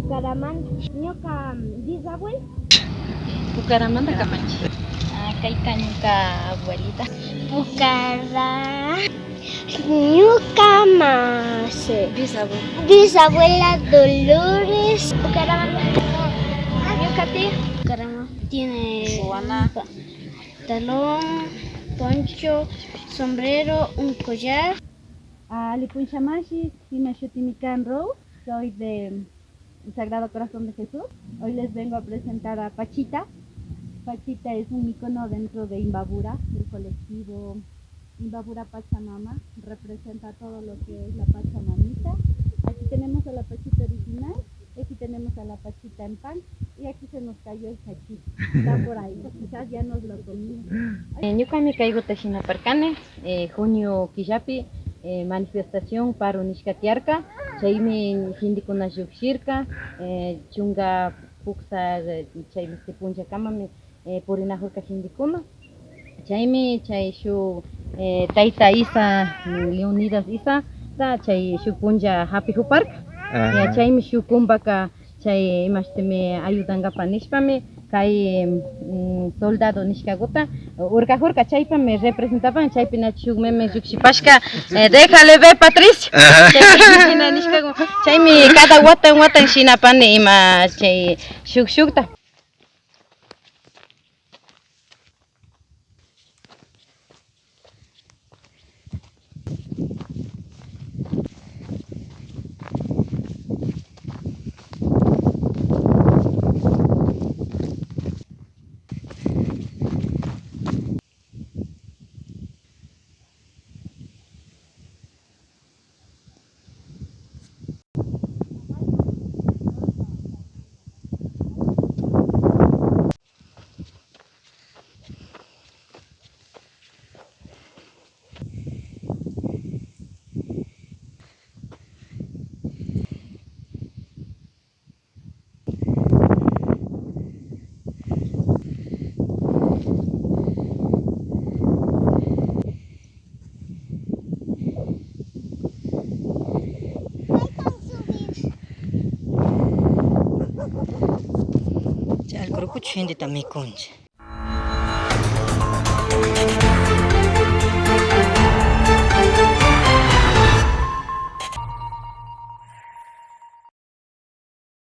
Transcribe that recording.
Bucaramanga. Ñuka bisabuelo. Bucaramanga Camanchi. Kayka ñuka abuelita. Ñuka más. Bisabuela Dolores. Bucaramanga. Ñuka tía. Bucaramanga. Tiene pantalón, poncho, sombrero, un collar. Lipunchamashi, Himashutimikan Row, soy de Sagrado Corazón de Jesús. Hoy les vengo a presentar a Pachita. Pachita es un icono dentro de Imbabura, el colectivo Imbabura Pachamama. Representa todo lo que es la Pachamamita. Aquí tenemos a la Pachita original, aquí tenemos a la Pachita en pan y aquí se nos cayó el chachito. Está por ahí, quizás ya nos lo comimos. Ñukami kaygu Tashinaparkani, junio killapi manifestación paro nishkatiarka, chaymi hindikuna llushirka, chunga puksa chaymi punllakamami purinakujka hindikuna. Chaymi chay shuk tayta Isa Leonidas Isa chay shuk punlla hapijuparka. Chaymi shuk kumpaka chay imashtimi ayudankapa nishpami kay soldado nishkakuta urkajurka chaypami representapan chaypina shuk meme llukshipashka déjale ver Patricia chaypina nishkaku chaymi cada watan shinapani ima chay shukta. Al grupo chindi también concha.